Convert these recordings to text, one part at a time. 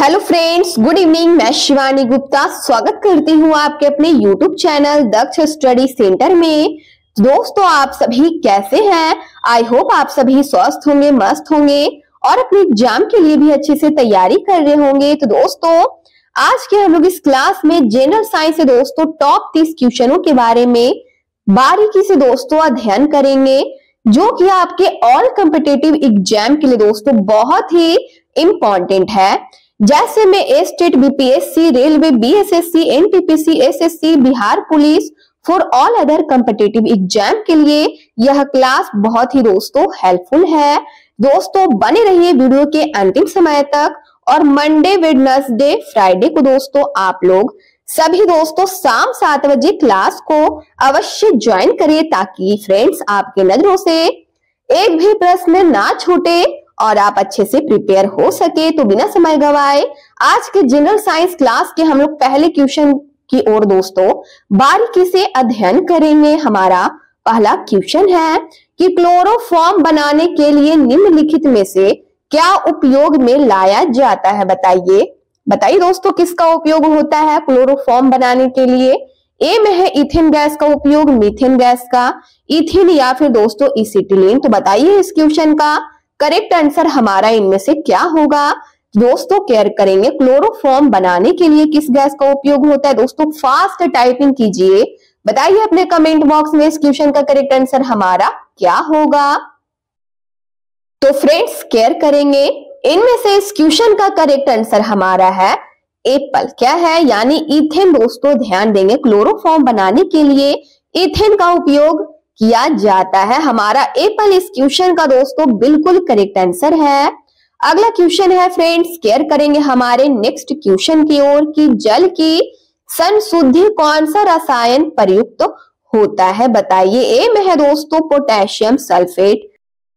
Hello friends, good evening. मैं शिवानी गुप्ता स्वागत करती हूँ आपके अपने यूट्यूब चैनल दक्ष स्टडी सेंटर में। दोस्तों, आप सभी कैसे हैं? आई होप आप सभी स्वस्थ होंगे, मस्त होंगे और अपने एग्जाम के लिए भी अच्छे से तैयारी कर रहे होंगे। तो दोस्तों, आज के हम लोग इस क्लास में जनरल साइंस से दोस्तों टॉप 30 क्वेश्चनों के बारे में बारीकी से दोस्तों अध्ययन करेंगे, जो कि आपके ऑल कॉम्पिटिटिव एग्जाम के लिए दोस्तों बहुत ही इंपॉर्टेंट है। जैसे में state, BPSC, railway, BSSC, NTPC, SSC, Bihar police, for all other competitive exam के लिए यह क्लास बहुत ही दोस्तों हेल्पफुल है। दोस्तों, बने रहिए वीडियो के अंतिम समय तक। और मंडे, वेडनेसडे, फ्राइडे को दोस्तों आप लोग सभी दोस्तों शाम 7 बजे क्लास को अवश्य ज्वाइन करिए, ताकि फ्रेंड्स आपके नजरों से एक भी प्रश्न ना छूटे और आप अच्छे से प्रिपेयर हो सके। तो बिना समय गवाए आज के जनरल साइंस क्लास के हम लोग पहले क्वेश्चन की ओर दोस्तों बारीकी से अध्ययन करेंगे। हमारा पहला क्वेश्चन है कि क्लोरोफॉर्म बनाने के लिए निम्नलिखित में से क्या उपयोग में लाया जाता है? बताइए दोस्तों, किसका उपयोग होता है क्लोरोफॉर्म बनाने के लिए? ए में है इथेन गैस का उपयोग, मीथेन गैस का, इथिन या फिर दोस्तों एसिटिलीन। तो बताइए इस क्वेश्चन का करेक्ट आंसर हमारा इनमें से क्या होगा? दोस्तों, केयर करेंगे क्लोरोफॉर्म बनाने के लिए किस गैस का उपयोग होता है। दोस्तों, फास्ट टाइपिंग कीजिए, बताइए अपने कमेंट बॉक्स में इस क्वेश्चन का करेक्ट आंसर हमारा क्या होगा। तो फ्रेंड्स, केयर करेंगे, इनमें से इस क्वेश्चन का करेक्ट आंसर हमारा है एप्पल। क्या है? यानी इथेन। दोस्तों ध्यान देंगे, क्लोरोफॉर्म बनाने के लिए इथेन का उपयोग किया जाता है। हमारा एप्पल इस क्वेश्चन का दोस्तों बिल्कुल करेक्ट आंसर है। अगला क्वेश्चन है फ्रेंड्स, केयर करेंगे हमारे नेक्स्ट क्वेश्चन की ओर कि जल की संशुद्धि कौन सा रसायन प्रयुक्त होता है? बताइए। ए में है दोस्तों पोटेशियम सल्फेट,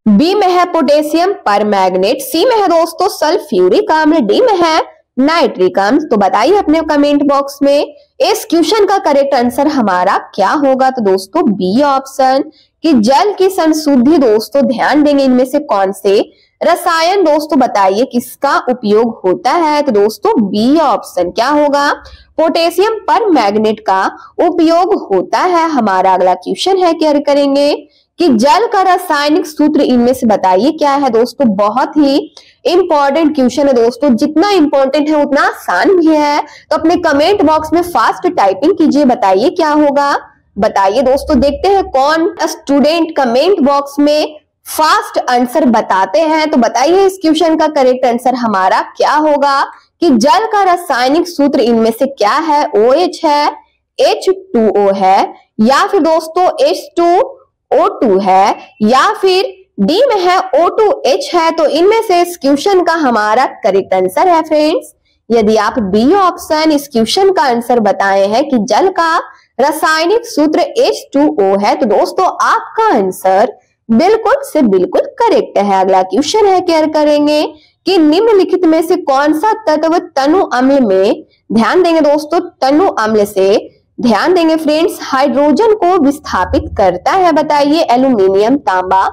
बी में है पोटेशियम परमैंगनेट, सी में है दोस्तों सल्फ्यूरिक अम्ल, डी में है नाइट्रिक अम्ल। तो बताइए अपने कमेंट बॉक्स में इस क्वेश्चन का करेक्ट आंसर हमारा क्या होगा? तो दोस्तों बी ऑप्शन कि जल की संशुद्धि। दोस्तों ध्यान देंगे, इनमें से कौन से रसायन दोस्तों बताइए किसका उपयोग होता है? तो दोस्तों बी ऑप्शन क्या होगा? पोटेशियम परमैंगनेट का उपयोग होता है। हमारा अगला क्वेश्चन है, केयर करेंगे कि जल का रासायनिक सूत्र इनमें से बताइए क्या है? दोस्तों बहुत ही इंपॉर्टेंट क्वेश्चन है दोस्तों, जितना इंपॉर्टेंट है उतना आसान भी है। तो अपने कमेंट बॉक्स में फास्ट टाइपिंग कीजिए, बताइए क्या होगा। बताइए दोस्तों, देखते हैं कौन स्टूडेंट कमेंट बॉक्स में फास्ट आंसर बताते हैं। तो बताइए इस क्वेश्चन का करेक्ट आंसर हमारा क्या होगा कि जल का रासायनिक सूत्र इनमें से क्या है? OH है, H2O है, या फिर दोस्तों H2O2 है, या फिर डी में है O2H है। तो इनमें से इस क्वेश्चन का हमारा करेक्ट आंसर है फ्रेंड्स, यदि आप बी ऑप्शन इस क्वेश्चन का आंसर बताए हैं कि जल का रासायनिक सूत्र H2O है, तो दोस्तों आपका आंसर बिल्कुल से बिल्कुल करेक्ट है। अगला क्वेश्चन है, केयर करेंगे कि निम्नलिखित में से कौन सा तत्व तनु अम्ल में, ध्यान देंगे दोस्तों, तनु अम्ल से ध्यान देंगे फ्रेंड्स, हाइड्रोजन को विस्थापित करता है? बताइए। एल्यूमिनियम, तांबा,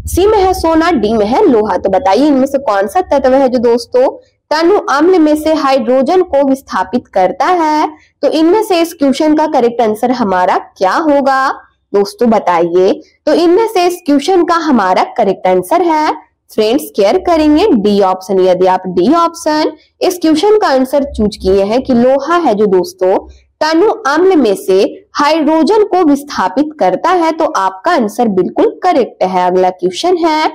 सी में है सोना, डी में है लोहा। तो बताइए इनमें से कौन सा तत्व है जो दोस्तों तनु अम्ल में से हाइड्रोजन को विस्थापित करता है? तो इनमें से इस क्वेश्चन का करेक्ट आंसर हमारा क्या होगा? दोस्तों बताइए। तो इनमें से इस क्वेश्चन का हमारा करेक्ट आंसर है फ्रेंड्स, केयर करेंगे डी ऑप्शन। यदि आप डी ऑप्शन इस क्वेश्चन का आंसर चूज किए हैं कि लोहा है जो दोस्तों तनु अम्ल में से हाइड्रोजन को विस्थापित करता है, तो आपका आंसर बिल्कुल करेक्ट है। अगला क्वेश्चन है,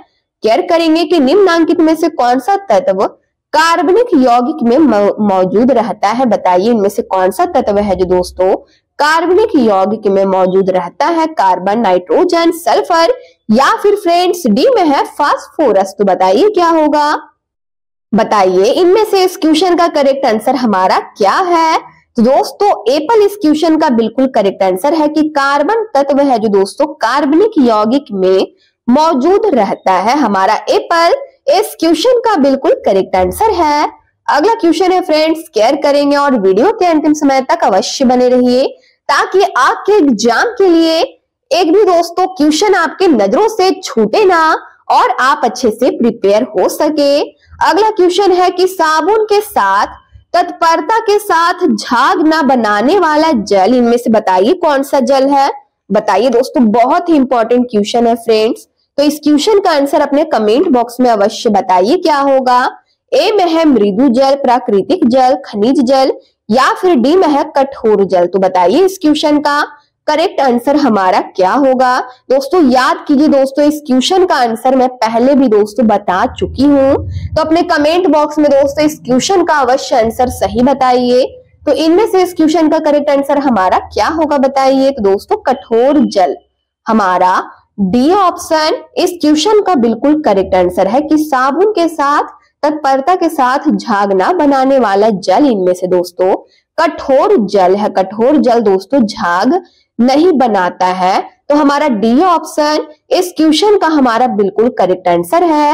केयर करेंगे कि निम्नलिखित में से कौन सा तत्व कार्बनिक यौगिक में मौजूद रहता है? बताइए इनमें से कौन सा तत्व है जो दोस्तों कार्बनिक यौगिक में मौजूद रहता है? कार्बन, नाइट्रोजन, सल्फर, या फिर फ्रेंड्स डी में है फास्फोरस। तो बताइए क्या होगा? बताइए इनमें से इस क्वेश्चन का करेक्ट आंसर हमारा क्या है? तो दोस्तों एप्पल इस क्वेश्चन का बिल्कुल करेक्ट आंसर है कि कार्बन तत्व है जो दोस्तों कार्बनिक यौगिक में मौजूद रहता है। हमारा एप्पल इस क्वेश्चन का बिल्कुल करेक्ट आंसर है। अगला क्वेश्चन है फ्रेंड्स, केयर करेंगे और वीडियो के अंतिम समय तक अवश्य बने रहिए, ताकि आपके एग्जाम के लिए एक भी दोस्तों क्वेश्चन आपके नजरों से छूटे ना और आप अच्छे से प्रिपेयर हो सके। अगला क्वेश्चन है कि साबुन के साथ तत्परता के साथ झाग ना बनाने वाला जल इनमें से बताइए कौन सा जल है। बताइए दोस्तों, बहुत ही इंपॉर्टेंट क्वेश्चन है फ्रेंड्स। तो इस क्वेश्चन का आंसर अपने कमेंट बॉक्स में अवश्य बताइए क्या होगा। ए में है मृदु जल, प्राकृतिक जल, खनिज जल, या फिर डी में है कठोर जल। तो बताइए इस क्वेश्चन का करेक्ट आंसर हमारा क्या होगा। दोस्तों याद कीजिए दोस्तों, इस क्वेश्चन का आंसर मैं पहले भी दोस्तों बता चुकी हूँ। तो अपने कमेंट बॉक्स में दोस्तों इस क्वेश्चन का अवश्य आंसर सही बताइए। तो इनमें से इस क्वेश्चन का करेक्ट आंसर हमारा क्या होगा बताइए। तो दोस्तों कठोर जल, हमारा डी ऑप्शन इस क्वेश्चन का बिल्कुल करेक्ट आंसर है कि साबुन के साथ तत्परता के साथ झाग ना बनाने वाला जल इनमें से दोस्तों कठोर जल है। कठोर जल दोस्तों झाग नहीं बनाता है। तो हमारा डी ऑप्शन इस क्वेश्चन का हमारा बिल्कुल करेक्ट आंसर है।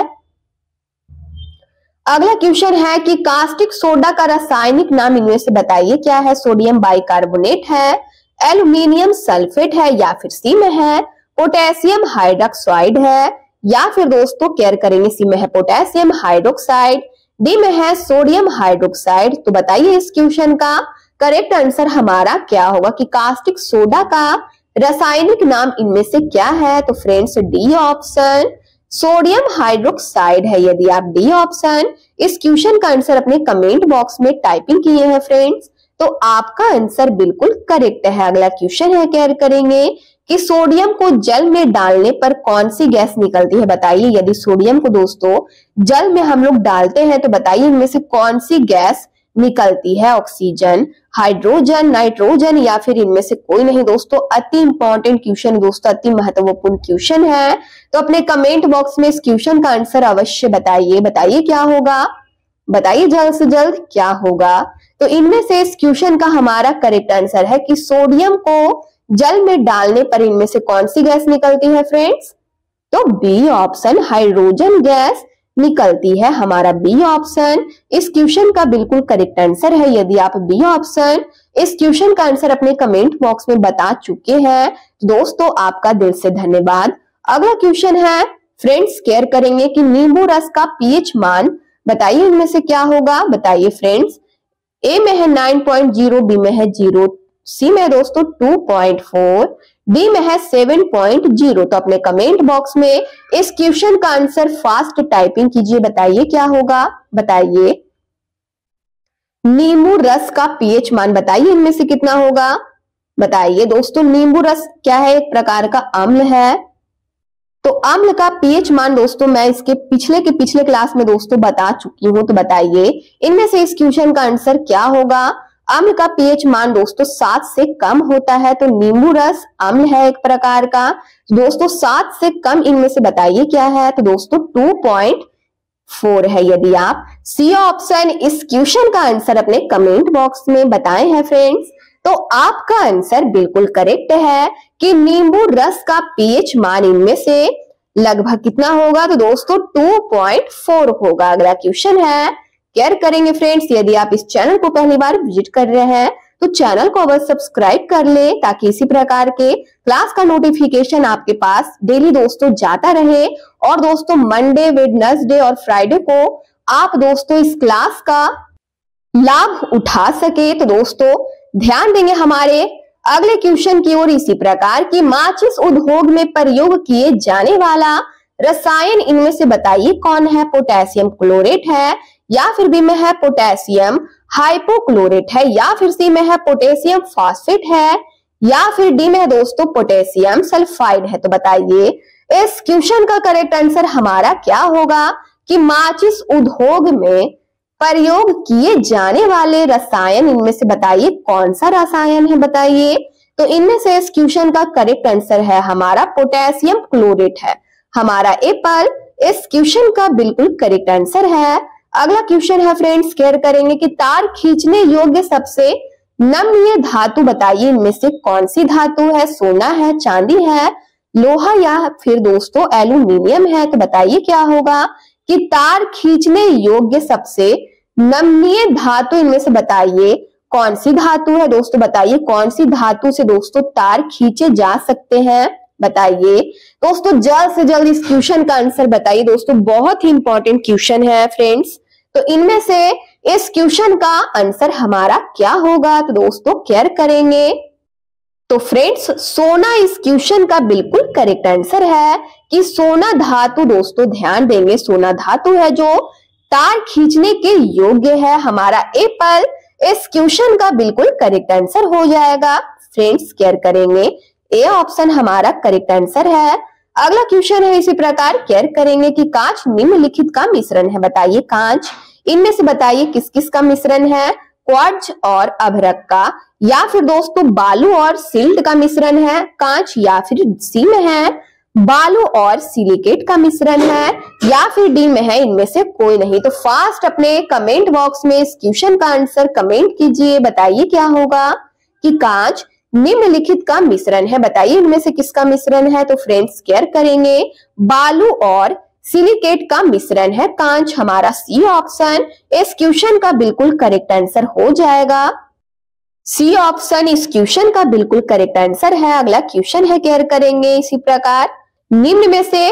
अगला क्वेश्चन है कि कास्टिक सोडा का रासायनिक नाम इनमें से बताइए क्या है। सोडियम बाइकार्बोनेट है, एल्यूमिनियम सल्फेट है, या फिर सी में है पोटेशियम हाइड्रोक्साइड है, या फिर दोस्तों केयर करेंगे सी में है पोटेशियम हाइड्रोक्साइड, डी में है सोडियम हाइड्रोक्साइड। तो बताइए इस क्वेश्चन का करेक्ट आंसर हमारा क्या होगा कि कास्टिक सोडा का रासायनिक नाम इनमें से क्या है। तो friends D option sodium hydroxide है। यदि आप डी ऑप्शन इस क्वेश्चन का आंसर अपने कमेंट बॉक्स में टाइपिंग किए हैं फ्रेंड्स, तो आपका आंसर बिल्कुल करेक्ट है। अगला क्वेश्चन है केयर करेंगे कि सोडियम को जल में डालने पर कौन सी गैस निकलती है। बताइए यदि सोडियम को दोस्तों जल में हम लोग डालते हैं तो बताइए इनमें से कौन सी गैस निकलती है। ऑक्सीजन, हाइड्रोजन, नाइट्रोजन, या फिर इनमें से कोई नहीं। दोस्तों अति इंपॉर्टेंट क्वेश्चन दोस्तों, अति महत्वपूर्ण क्वेश्चन है। तो अपने कमेंट बॉक्स में इस क्वेश्चन का आंसर अवश्य बताइए। बताइए क्या होगा, बताइए जल्द से जल्द क्या होगा। तो इनमें से इस क्वेश्चन का हमारा करेक्ट आंसर है कि सोडियम को जल में डालने पर इनमें से कौन सी गैस निकलती है फ्रेंड्स। तो बी ऑप्शन हाइड्रोजन गैस निकलती है। हमारा बी ऑप्शन इस क्वेश्चन का बिल्कुल करेक्ट आंसर है। यदि आप बी ऑप्शन इस क्वेश्चन का आंसर अपने कमेंट बॉक्स में बता चुके हैं दोस्तों, आपका दिल से धन्यवाद। अगला क्वेश्चन है फ्रेंड्स केयर करेंगे कि नींबू रस का पीएच मान बताइए इनमें से क्या होगा। बताइए फ्रेंड्स, ए में है 9.0, बी में है 0, सी में दोस्तों 2.4, डी में है 7.0। तो अपने कमेंट बॉक्स में इस क्वेश्चन का आंसर फास्ट टाइपिंग कीजिए। बताइए क्या होगा। बताइए नींबू रस का पीएच मान बताइए इनमें से कितना होगा। बताइए दोस्तों, नींबू रस क्या है, एक प्रकार का अम्ल है। तो अम्ल का पीएच मान दोस्तों मैं इसके पिछले क्लास में दोस्तों बता चुकी हूं। तो बताइए इनमें से इस क्वेश्चन का आंसर क्या होगा। अम्ल का पीएच मान दोस्तों 7 से कम होता है। तो नींबू रस अम्ल है एक प्रकार का दोस्तों, 7 से कम इनमें से बताइए क्या है। तो दोस्तों 2.4 है। यदि आप सी ऑप्शन इस क्वेश्चन का आंसर अपने कमेंट बॉक्स में बताए हैं फ्रेंड्स, तो आपका आंसर बिल्कुल करेक्ट है कि नींबू रस का पीएच मान इनमें से लगभग कितना होगा। तो दोस्तों 2.4 होगा। अगला क्वेश्चन है केयर करेंगे फ्रेंड्स, यदि आप इस चैनल को पहली बार विजिट कर रहे हैं तो चैनल को अवश्य सब्सक्राइब कर ले ताकि इसी प्रकार के क्लास का नोटिफिकेशन आपके पास डेली दोस्तों जाता रहे। और दोस्तों मंडे, वेडनेसडे और फ्राइडे को आप दोस्तों इस क्लास का लाभ उठा सके। तो दोस्तों ध्यान देंगे हमारे अगले क्वेश्चन की ओर। इसी प्रकार की माचिस उद्योग में प्रयोग किए जाने वाला रसायन इनमें से बताइए कौन है। पोटेशियम क्लोरेट है, या फिर बी में है पोटेशियम हाइपोक्लोरेट है, या फिर सी में है पोटेशियम फॉस्फेट है, या फिर डी में है दोस्तों पोटेशियम सल्फाइड है। तो बताइए इस क्वेश्चन का करेक्ट आंसर हमारा क्या होगा कि माचिस उद्योग में प्रयोग किए जाने वाले रसायन इनमें से बताइए कौन सा रसायन है। बताइए तो इनमें से इस क्वेश्चन का करेक्ट आंसर है हमारा पोटेशियम क्लोरेट है। हमारा एप्पल इस क्वेश्चन का बिल्कुल करेक्ट आंसर है। अगला क्वेश्चन है फ्रेंड्स केयर करेंगे कि तार खींचने योग्य सबसे नम्य धातु बताइए इनमें से कौन सी धातु है। सोना है, चांदी है, लोहा, या फिर दोस्तों एल्यूमिनियम है। तो बताइए क्या होगा कि तार खींचने योग्य सबसे नम्य धातु इनमें से बताइए कौन सी धातु है। दोस्तों बताइए कौन सी धातु से दोस्तों तार खींचे जा सकते हैं। बताइए दोस्तों, जल्द से जल्द इस क्वेश्चन का आंसर बताइए दोस्तों, बहुत ही इंपॉर्टेंट क्वेश्चन है फ्रेंड्स। तो इनमें से इस क्वेश्चन का आंसर हमारा क्या होगा, तो दोस्तों केयर करेंगे। तो फ्रेंड्स, सोना इस क्वेश्चन का बिल्कुल करेक्ट आंसर है कि सोना धातु, दोस्तों ध्यान देंगे, सोना धातु है जो तार खींचने के योग्य है। हमारा एप्पल इस क्वेश्चन का बिल्कुल करेक्ट आंसर हो जाएगा। फ्रेंड्स केयर करेंगे, ए ऑप्शन हमारा करेक्ट आंसर है। अगला क्वेश्चन है इसी प्रकार, केयर करेंगे कि कांच निम्नलिखित का मिश्रण है। बताइए कांच इनमें से बताइए किस किस का मिश्रण है, क्वार्ट्ज और अभ्रक का, या फिर दोस्तों बालू और सिल्ट का मिश्रण है कांच, या फिर सी में है बालू और सिलिकेट का मिश्रण है, या फिर डी में है इनमें से कोई नहीं। तो फास्ट अपने कमेंट बॉक्स में इस क्वेश्चन का आंसर कमेंट कीजिए। बताइए क्या होगा कि कांच निम्नलिखित का मिश्रण है। बताइए इनमें से किसका मिश्रण है, तो फ्रेंड्स केयर करेंगे, बालू और सिलिकेट का मिश्रण है कांच। हमारा सी ऑप्शन इस क्वेश्चन का बिल्कुल करेक्ट आंसर हो जाएगा। सी ऑप्शन इस क्वेश्चन का बिल्कुल करेक्ट आंसर है। अगला क्वेश्चन है, केयर करेंगे इसी प्रकार, निम्न में से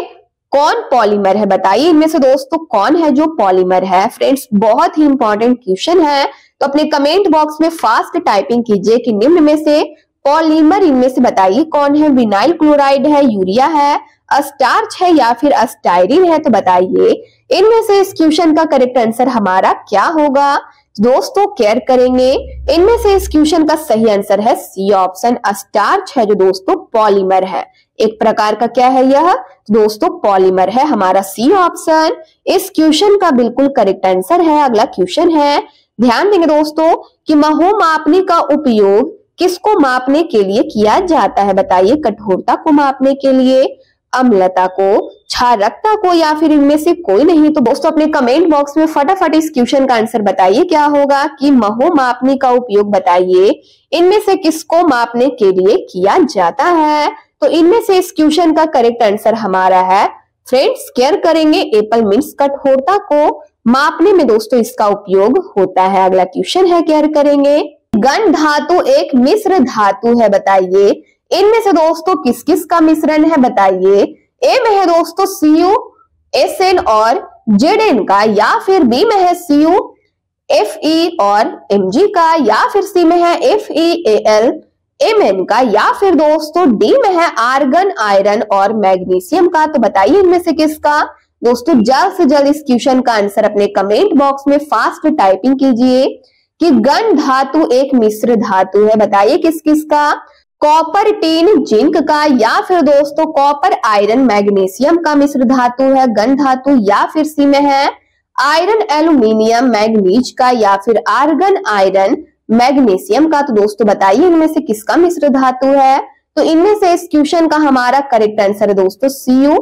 कौन पॉलीमर है। बताइए इनमें से दोस्तों कौन है जो पॉलीमर है। फ्रेंड्स बहुत ही इंपॉर्टेंट क्वेश्चन है, तो अपने कमेंट बॉक्स में फास्ट टाइपिंग कीजिए कि निम्न में से पॉलीमर इनमें से बताइए कौन है। विनाइल क्लोराइड है, यूरिया है, स्टार्च है, या फिर स्टाइरिन है। तो बताइए इनमें से इस क्वेश्चन का करेक्ट आंसर हमारा क्या होगा। दोस्तों केयर करेंगे, इनमें से इस क्वेश्चन का सही आंसर है सी ऑप्शन, स्टार्च है जो दोस्तों पॉलीमर है। एक प्रकार का क्या है यह, दोस्तों पॉलीमर है। हमारा सी ऑप्शन इस क्वेश्चन का बिल्कुल करेक्ट आंसर है। अगला क्वेश्चन है, ध्यान देंगे दोस्तों कि महो मापने का उपयोग किसको मापने के लिए किया जाता है। बताइए कठोरता को मापने के लिए, अम्लता को, क्षारकता को, या फिर इनमें से कोई नहीं। तो दोस्तों अपने कमेंट बॉक्स में फटाफट इस क्वेश्चन का आंसर बताइए क्या होगा कि महो मापने का उपयोग बताइए इनमें से किसको मापने के लिए किया जाता है। तो इनमें से इस क्वेश्चन का करेक्ट आंसर हमारा है, फ्रेंड्स केयर करेंगे, एप्पल मीन्स कठोरता को मापने में दोस्तों इसका उपयोग होता है। अगला क्वेश्चन है, केयर करेंगे, गण धातु एक मिश्र धातु है। बताइए इनमें से दोस्तों किस किस का मिश्रण है। बताइए ए में है दोस्तों Cu Sn और Zn का, या फिर बी में है Cu Fe और Mg का, या फिर सी में है FeAl Mn का, या फिर दोस्तों डी में है आर्गन, आयरन और मैग्नीशियम का। तो बताइए इनमें से किसका। दोस्तों जल्द से जल्द इस क्वेश्चन का आंसर अपने कमेंट बॉक्स में फास्ट टाइपिंग कीजिए कि गण धातु एक मिश्र धातु है। बताइए किस किस का, कॉपर, टीन, जिंक का, या फिर दोस्तों कॉपर, आयरन, मैग्नीशियम का मिश्र धातु है गण धातु, या फिर सी में है आयरन, एल्यूमिनियम, मैग्नीज का, या फिर आर्गन, आयरन, मैग्नीशियम का। तो दोस्तों बताइए इनमें से किसका मिश्र धातु है। तो इनमें से इस क्वेश्चन का हमारा करेक्ट आंसर है दोस्तों Cu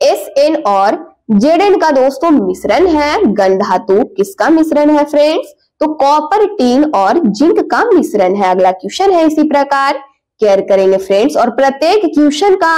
Sn और Zn का दोस्तों मिश्रण है। गण धातु किसका मिश्रण है फ्रेंड्स, तो कॉपर, टीन और जिंक का मिश्रण है। अगला क्वेश्चन है इसी प्रकार, केयर करेंगे फ्रेंड्स, और प्रत्येक क्वेश्चन का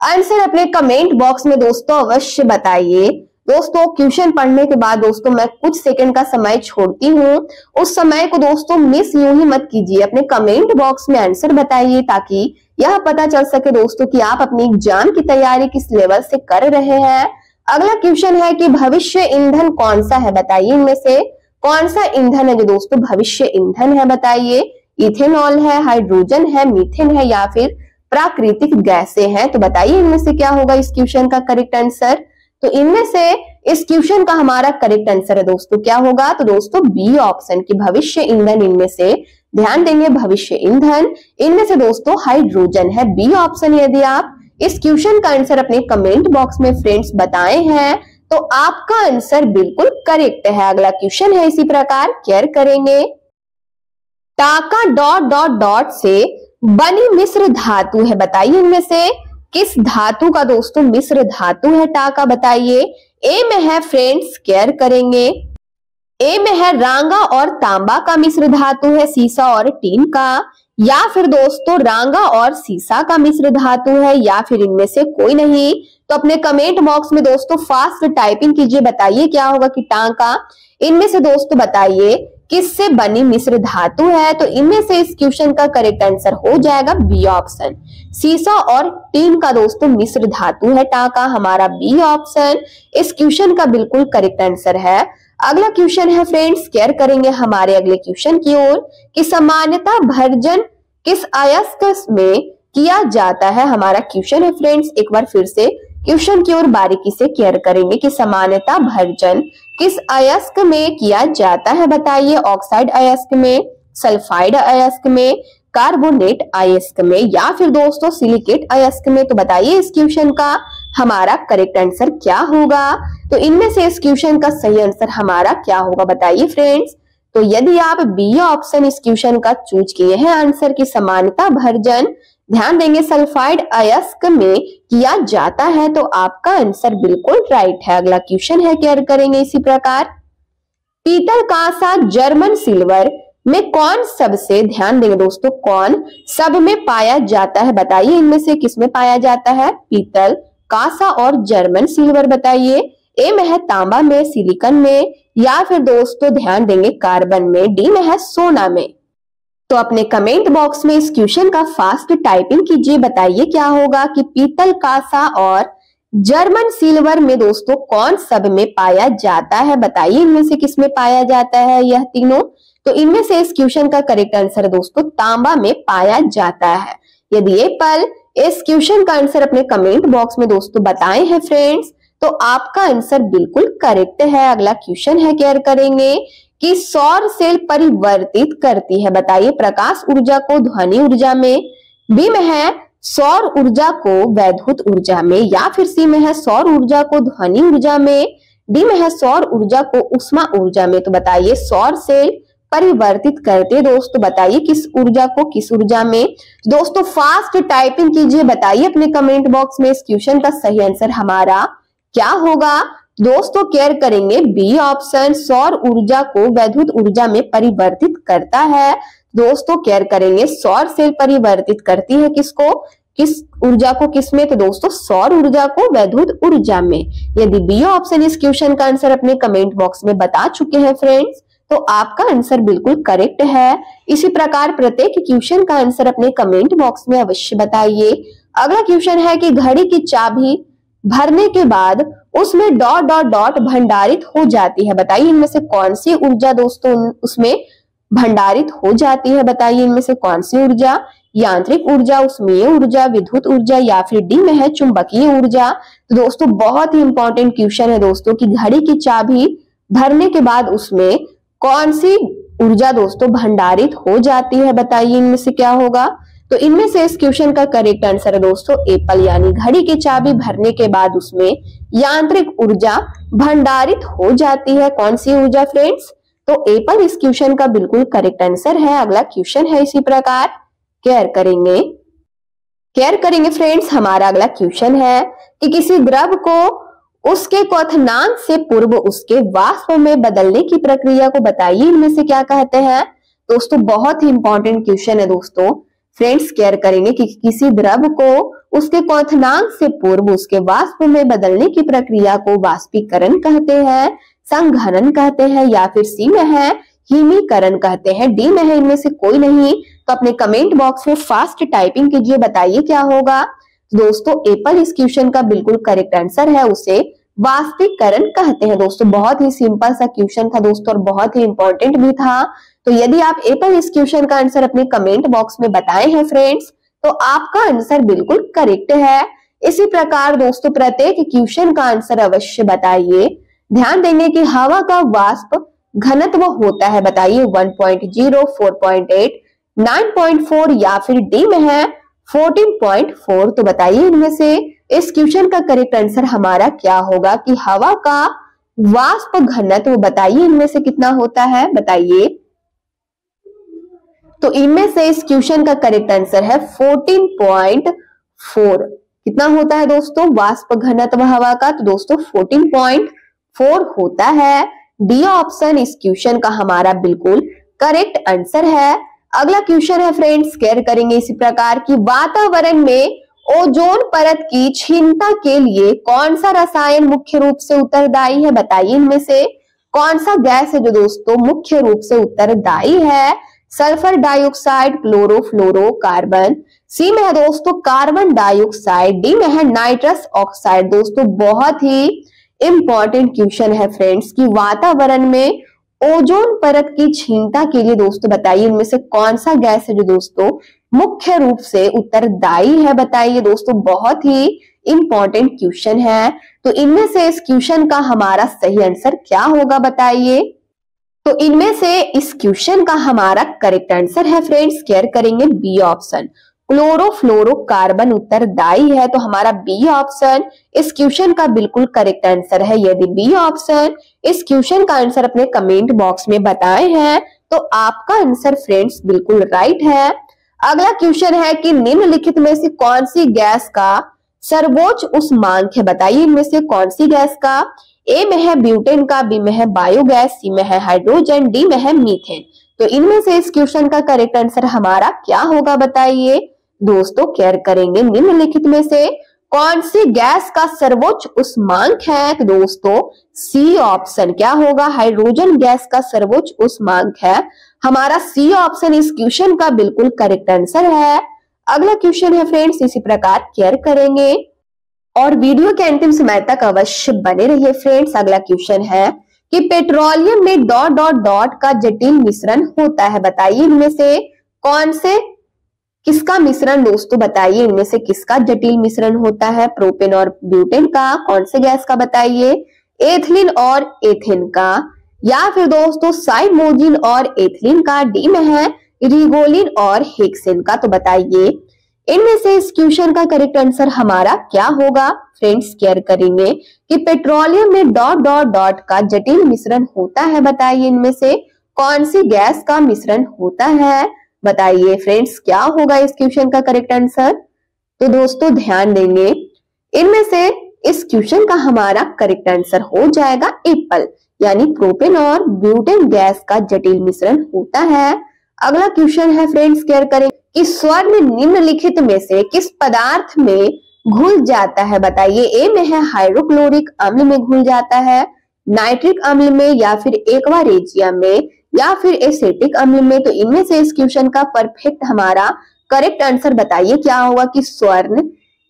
आंसर अपने कमेंट बॉक्स में दोस्तों अवश्य बताइए। दोस्तों क्वेश्चन पढ़ने के बाद दोस्तों मैं कुछ सेकंड का समय छोड़ती हूँ, उस समय को दोस्तों मिस यूं ही मत कीजिए, अपने कमेंट बॉक्स में आंसर बताइए ताकि यह पता चल सके दोस्तों कि आप अपनी एग्जाम की तैयारी किस लेवल से कर रहे हैं। अगला क्वेश्चन है कि भविष्य ईंधन कौन सा है। बताइए इनमें से कौन सा ईंधन है जो दोस्तों भविष्य ईंधन है। बताइए इथेनॉल है, हाइड्रोजन है, मीथेन है, या फिर प्राकृतिक गैसें हैं। तो बताइए इनमें से क्या होगा इस क्वेश्चन का करेक्ट आंसर। तो इनमें से इस क्वेश्चन का हमारा करेक्ट आंसर है दोस्तों क्या होगा, तो दोस्तों बी ऑप्शन की भविष्य ईंधन। इनमें से ध्यान देंगे भविष्य ईंधन इनमें से दोस्तों हाइड्रोजन है, बी ऑप्शन। यदि आप इस क्वेश्चन का आंसर अपने कमेंट बॉक्स में फ्रेंड्स बताए हैं तो आपका आंसर बिल्कुल करेक्ट है। अगला क्वेश्चन है इसी प्रकार, केयर करेंगे, टाका डॉट डॉट डॉट से बनी मिश्र धातु है। बताइए इनमें से किस धातु का दोस्तों मिश्र धातु है टाका। बताइए ए में है फ्रेंड्स, केयर करेंगे, ए में है रांगा और तांबा का मिश्र धातु है, सीसा और टीन का, या फिर दोस्तों रांगा और सीसा का मिश्र धातु है, या फिर इनमें से कोई नहीं। तो अपने कमेंट बॉक्स में दोस्तों फास्ट टाइपिंग कीजिए, बताइए क्या होगा कि टाका। इनमें से दोस्तों बताइए किससे बनी मिश्र धातु है? तो इनमें से इस क्वेश्चन का करेक्ट आंसर हो जाएगा बी ऑप्शन। सीसा और टीन का दोस्तों मिश्र धातु है टाका, हमारा बी ऑप्शन इस क्वेश्चन का बिल्कुल करेक्ट आंसर है। अगला क्वेश्चन है फ्रेंड्स, केयर करेंगे हमारे अगले क्वेश्चन की ओर कि सामान्यतः भर्जन किस अयस्क में किया जाता है? हमारा क्वेश्चन है फ्रेंड्स, एक बार फिर से क्वेश्चन की ओर बारीकी से केयर करेंगे कि सामान्यतः भर्जन किस अयस्क में किया जाता है? बताइए, ऑक्साइड अयस्क में, सल्फाइड अयस्क में, कार्बोनेट अयस्क में या फिर दोस्तों सिलिकेट अयस्क में? तो बताइए इस क्वेश्चन का हमारा करेक्ट आंसर क्या होगा? तो इनमें से इस क्वेश्चन का सही आंसर हमारा क्या होगा बताइए फ्रेंड्स। तो यदि आप बी ऑप्शन इस क्वेश्चन का चूज किए हैं आंसर की सामान्यतः भर्जन ध्यान देंगे सल्फाइड अयस्क में किया जाता है, तो आपका आंसर बिल्कुल राइट है। अगला क्वेश्चन है, केयर करेंगे इसी प्रकार, पीतल, कांसा, जर्मन सिल्वर में कौन सबसे, ध्यान देंगे दोस्तों, कौन सब में पाया जाता है? बताइए इनमें से किस में पाया जाता है? पीतल, कांसा और जर्मन सिल्वर बताइए। ए में है तांबा में, सिलिकॉन में या फिर दोस्तों ध्यान देंगे कार्बन में, डी में है सोना में। तो अपने कमेंट बॉक्स में इस क्वेश्चन का फास्ट टाइपिंग कीजिए, बताइए क्या होगा कि पीतल, कांसा और जर्मन सिल्वर में दोस्तों कौन सब में पाया जाता है? बताइए इनमें से किस में पाया जाता है यह तीनों? तो इनमें से इस क्वेश्चन का करेक्ट आंसर दोस्तों तांबा में पाया जाता है। यदि ये पल इस क्वेश्चन का आंसर अपने कमेंट बॉक्स में दोस्तों बताए हैं फ्रेंड्स, तो आपका आंसर बिल्कुल करेक्ट है। अगला क्वेश्चन है, केयर करेंगे कि सौर सेल परिवर्तित करती है, बताइए प्रकाश ऊर्जा को ध्वनि ऊर्जा में, बी में है सौर ऊर्जा को वैद्युत ऊर्जा में या फिर सी में है सौर ऊर्जा को ध्वनि ऊर्जा में, डी में है सौर ऊर्जा को उष्मा ऊर्जा में। तो बताइए सौर सेल परिवर्तित करते दोस्तों, बताइए किस ऊर्जा को किस ऊर्जा में? दोस्तों फास्ट टाइपिंग कीजिए, बताइए अपने कमेंट बॉक्स में इस क्वेश्चन का सही आंसर हमारा क्या होगा? दोस्तों केयर करेंगे बी ऑप्शन सौर ऊर्जा को वैद्युत ऊर्जा में परिवर्तित करता है। दोस्तों केयर करेंगे सौर सेल परिवर्तित करती है किसको, किस ऊर्जा को किसमें? तो दोस्तों सौर ऊर्जा को वैद्युत ऊर्जा में। यदि बी ऑप्शन इस क्वेश्चन का आंसर अपने कमेंट बॉक्स में बता चुके हैं फ्रेंड्स, तो आपका आंसर बिल्कुल करेक्ट है। इसी प्रकार प्रत्येक क्वेश्चन का आंसर अपने कमेंट बॉक्स में अवश्य बताइए। अगला क्वेश्चन है कि घड़ी की चाबी भरने के बाद उसमें डॉट डॉट डॉट भंडारित हो जाती है, बताइए इनमें से कौन सी ऊर्जा दोस्तों उसमें भंडारित हो जाती है? बताइए इनमें से कौन सी ऊर्जा? यांत्रिक ऊर्जा, उष्मीय ऊर्जा, विद्युत ऊर्जा या फिर डी में है चुंबकीय ऊर्जा। तो दोस्तों बहुत ही इंपॉर्टेंट क्वेश्चन है दोस्तों कि घड़ी की चाबी भरने के बाद उसमें कौन सी ऊर्जा दोस्तों भंडारित हो जाती है? बताइए इनमें से क्या होगा? तो इनमें से इस क्वेश्चन का करेक्ट आंसर है दोस्तों एप्पल, यानी घड़ी की चाबी भरने के बाद उसमें यांत्रिक ऊर्जा भंडारित हो जाती है। कौन सी ऊर्जा फ्रेंड्स? तो एप्पल इस क्वेश्चन का बिल्कुल करेक्ट आंसर है। अगला क्वेश्चन है इसी प्रकार, केयर करेंगे फ्रेंड्स, हमारा अगला क्वेश्चन है कि किसी द्रव को उसके क्वथनांक से पूर्व उसके वाष्प में बदलने की प्रक्रिया को बताइए इनमें से क्या कहते हैं? दोस्तों बहुत ही इंपॉर्टेंट क्वेश्चन है दोस्तों फ्रेंड्स, केयर करेंगे कि किसी द्रव को उसके क्वथनांक से पूर्व उसके वाष्प में बदलने की प्रक्रिया को वाष्पीकरण कहते हैं, संघनन कहते हैं या फिर सी में है हिमीकरण कहते हैं, डी में है इनमें से कोई नहीं। तो अपने कमेंट बॉक्स में फास्ट टाइपिंग कीजिए, बताइए क्या होगा? दोस्तों एप्पल इस क्वेश्चन का बिल्कुल करेक्ट आंसर है, उसे वाष्पीकरण कहते हैं। दोस्तों बहुत ही सिंपल सा क्वेश्चन था दोस्तों और बहुत ही इंपॉर्टेंट भी था। तो यदि आप एप्पल इस क्वेश्चन का आंसर अपने कमेंट बॉक्स में बताए हैं फ्रेंड्स, तो आपका आंसर बिल्कुल करेक्ट है। इसी प्रकार दोस्तों प्रत्येक क्वेश्चन का आंसर अवश्य बताइए। ध्यान देंगे कि हवा का वाष्प घनत्व होता है, बताइए 1.0, 4.8, 9.4 या फिर डी में है 14.4। तो बताइए इनमें से इस क्वेश्चन का करेक्ट आंसर हमारा क्या होगा कि हवा का वाष्प घनत्व बताइए इनमें से कितना होता है? बताइए। तो इनमें से इस क्वेश्चन का करेक्ट आंसर है 14.4। कितना होता है दोस्तों वाष्प घनत्व हवा का? तो दोस्तों 14.4 होता है। डी ऑप्शन इस क्वेश्चन का हमारा बिल्कुल करेक्ट आंसर है। अगला क्वेश्चन है फ्रेंड्स, केयर करेंगे इसी प्रकार की वातावरण में ओजोन परत की क्षीणता के लिए कौन सा रसायन मुख्य रूप से उत्तरदायी है? बताइए इनमें से कौन सा गैस है जो दोस्तों मुख्य रूप से उत्तरदायी है? Sulphur dioxide, chlorofluorocarbon. सी में है दोस्तों कार्बन डाइऑक्साइड। डी में है नाइट्रस ऑक्साइड। दोस्तों बहुत ही इंपॉर्टेंट क्वेश्चन है फ्रेंड्स कि वातावरण में ओजोन परत की क्षीणता के लिए दोस्तों बताइए इनमें से कौन सा गैस है जो दोस्तों मुख्य रूप से उत्तरदायी है? बताइए दोस्तों, बहुत ही इंपॉर्टेंट क्वेश्चन है। तो इनमें से इस क्वेश्चन का हमारा सही आंसर क्या होगा बताइए? तो इनमें से इस क्वेश्चन का हमारा करेक्ट आंसर है फ्रेंड्स, केयर करेंगे बी ऑप्शन, क्लोरोफ्लोरोकार्बन उत्तरदायी है। तो हमारा बी ऑप्शन इस क्वेश्चन का बिल्कुल करेक्ट आंसर है। यदि बी ऑप्शन इस क्वेश्चन का आंसर अपने कमेंट बॉक्स में बताए हैं तो आपका आंसर फ्रेंड्स बिल्कुल राइट है। अगला क्वेश्चन है कि निम्नलिखित में से कौन सी गैस का सर्वोच्च उष्मांक है? बताइए इनमें से कौन सी गैस का? ए में है ब्यूटेन का, बी में है बायोगैस, सी में है हाइड्रोजन, डी में है मीथेन। तो इनमें से इस क्वेश्चन का करेक्ट आंसर हमारा क्या होगा बताइए? दोस्तों केयर करेंगे निम्नलिखित में से कौन सी गैस का सर्वोच्च उष्मांक है? तो दोस्तों सी ऑप्शन क्या होगा? हाइड्रोजन गैस का सर्वोच्च उष्मांक है। हमारा सी ऑप्शन इस क्वेश्चन का बिल्कुल करेक्ट आंसर है। अगला क्वेश्चन है फ्रेंड्स इसी प्रकार केयर करेंगे और वीडियो के अंतिम समय तक अवश्य बने रहिए फ्रेंड्स। अगला क्वेश्चन है कि पेट्रोलियम में डॉट डॉट डॉट का जटिल मिश्रण होता है। बताइए इनमें से कौन से किसका मिश्रण? दोस्तों बताइए इनमें से किसका जटिल मिश्रण होता है? प्रोपेन और ब्यूटेन का। कौन से गैस का बताइए? एथिलीन और एथेन का, या फिर दोस्तों साइमोजिन और एथिलीन का। डी में है रिगोलिन और हेक्सेन का। तो बताइए इनमें से इस क्वेश्चन का करेक्ट आंसर हमारा क्या होगा? फ्रेंड्स केयर करेंगे कि पेट्रोलियम में डॉट डॉट डॉट का जटिल मिश्रण होता है। बताइए इनमें से कौन सी गैस का मिश्रण होता है? बताइए फ्रेंड्स क्या होगा इस क्वेश्चन का करेक्ट आंसर? तो दोस्तों ध्यान देंगे इनमें से इस क्वेश्चन का हमारा करेक्ट आंसर हो जाएगा एप्पल, यानी प्रोपेन और ब्यूटेन गैस का जटिल मिश्रण होता है। अगला क्वेश्चन है फ्रेंड्स केयर करें कि स्वर्ण निम्नलिखित में से किस पदार्थ में घुल जाता है? बताइए ए में है हाइड्रोक्लोरिक अम्ल में घुल जाता है, नाइट्रिक अम्ल में, या फिर एक्वा रेजिया में, या फिर एसिटिक अम्ल में। तो इनमें से इस क्वेश्चन का परफेक्ट हमारा करेक्ट आंसर बताइए क्या होगा कि स्वर्ण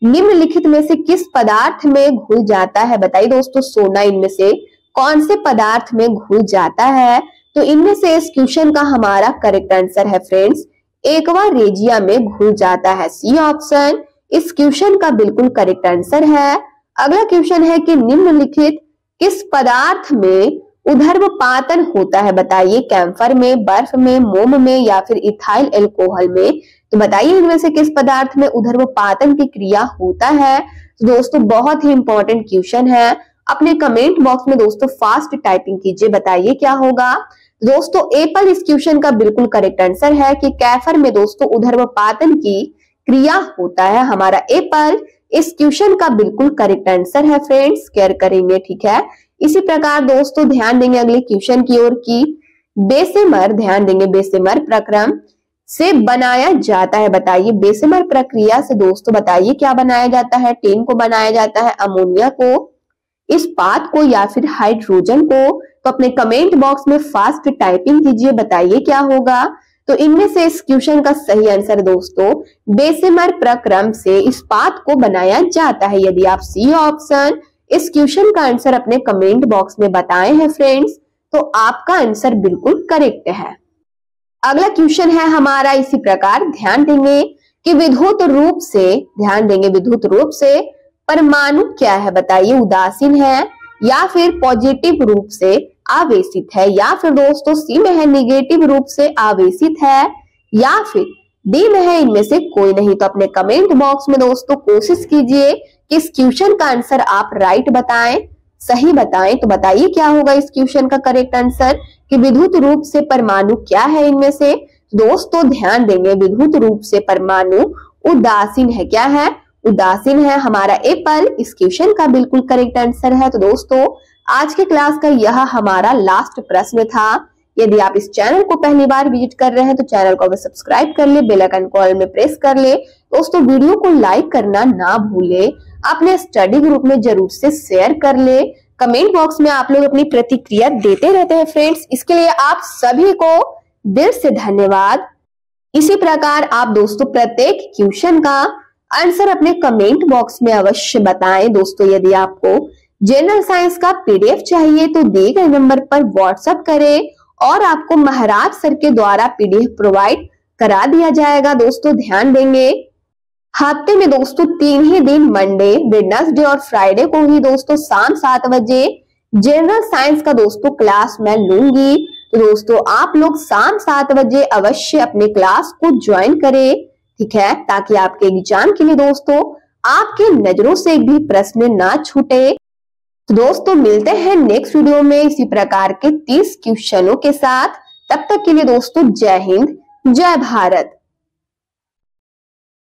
निम्नलिखित में से किस पदार्थ में घुल जाता है? बताइए दोस्तों सोना इनमें से कौन से पदार्थ में घुल जाता है? तो इनमें से इस क्वेश्चन का हमारा करेक्ट आंसर है फ्रेंड्स एक्वा रेजिया में घुल जाता है। सी ऑप्शन इस क्वेश्चन का बिल्कुल करेक्ट आंसर है। अगला क्वेश्चन है कि निम्नलिखित किस पदार्थ में उधर्वपातन होता है? बताइए कैम्फर में, बर्फ में, मोम में, या फिर इथाइल एल्कोहल में। तो बताइए इनमें से किस पदार्थ में उधर्वपातन की क्रिया होता है? तो दोस्तों बहुत ही इंपॉर्टेंट क्वेश्चन है। अपने कमेंट बॉक्स में दोस्तों फास्ट टाइपिंग कीजिए, बताइए क्या होगा? दोस्तों एप्पल इस क्वेश्चन का बिल्कुल करेक्ट आंसर है कि कैफर में दोस्तों उधर्वपातन की क्रिया होता है। हमारा एप्पल इस क्वेश्चन का बिल्कुल करेक्ट आंसर है फ्रेंड्स, केयर करेंगे, ठीक है। इसी प्रकार दोस्तों ध्यान देंगे अगले क्वेश्चन की ओर की बेसेमर, ध्यान देंगे बेसेमर प्रक्रम से बनाया जाता है। बताइए बेसेमर प्रक्रिया से दोस्तों बताइए क्या बनाया जाता है? टेन को बनाया जाता है, अमोनिया को, इस्पात को, या फिर हाइड्रोजन को। तो अपने कमेंट बॉक्स में फास्ट टाइपिंग कीजिए, बताइए क्या होगा? तो इनमें से इस क्वेश्चन का सही आंसर दोस्तों बेसेमर प्रक्रम से इस्पात को बनाया जाता है। यदि आप सी ऑप्शन इस क्वेश्चन का आंसर अपने कमेंट बॉक्स में बताए हैं फ्रेंड्स तो आपका आंसर बिल्कुल करेक्ट है। अगला क्वेश्चन है हमारा इसी प्रकार, ध्यान देंगे कि विद्युत रूप से, ध्यान देंगे विद्युत रूप से परमाणु क्या है? बताइए उदासीन है, या फिर पॉजिटिव रूप से आवेशित है, या फिर दोस्तों सी में है निगेटिव रूप से आवेशित है, या फिर डी में है इनमें से कोई नहीं। तो अपने कमेंट बॉक्स में दोस्तों कोशिश कीजिए कि इस क्वेश्चन का आंसर आप राइट बताएं, सही बताएं। तो बताइए क्या होगा इस क्वेश्चन का करेक्ट आंसर कि विद्युत रूप से परमाणु क्या है? इनमें से दोस्तों ध्यान देंगे विद्युत रूप से परमाणु उदासीन है। क्या है? उदासीन है। हमारा एप्पल इस क्वेश्चन का बिल्कुल करेक्ट आंसर है। तो दोस्तों आज के क्लास का यह हमारा लास्ट प्रश्न था। यदि आप इस चैनल को पहली बार विजिट कर रहे हैं तो चैनल को सब्सक्राइब कर ले, बेल आइकन को ऑल में प्रेस कर ले। दोस्तों वीडियो को लाइक करना ना भूले, अपने स्टडी ग्रुप में जरूर से शेयर कर ले कमेंट बॉक्स में आप लोग अपनी प्रतिक्रिया देते रहते हैं फ्रेंड्स, इसके लिए आप सभी को दिल से धन्यवाद। इसी प्रकार आप दोस्तों प्रत्येक क्वेश्चन का आंसर अपने कमेंट बॉक्स में अवश्य बताएं। दोस्तों यदि आपको जनरल साइंस का पीडीएफ चाहिए तो दिए गए नंबर पर व्हाट्सएप करें और आपको महाराज सर के द्वारा पीडीएफ प्रोवाइड करा दिया जाएगा। दोस्तों ध्यान देंगे, हफ्ते में दोस्तों 3 ही दिन मंडे, वेडनेसडे और फ्राइडे को ही दोस्तों शाम 7 बजे जनरल साइंस का दोस्तों क्लास मैं लूंगी। तो दोस्तों आप लोग शाम 7 बजे अवश्य अपने क्लास को ज्वाइन करें, ठीक है, ताकि आपके एग्जाम के लिए दोस्तों आपके नजरों से एक भी प्रश्न ना छूटे। तो दोस्तों मिलते हैं नेक्स्ट वीडियो में इसी प्रकार के 30 क्वेश्चनों के साथ। तब तक के लिए दोस्तों जय हिंद, जय भारत।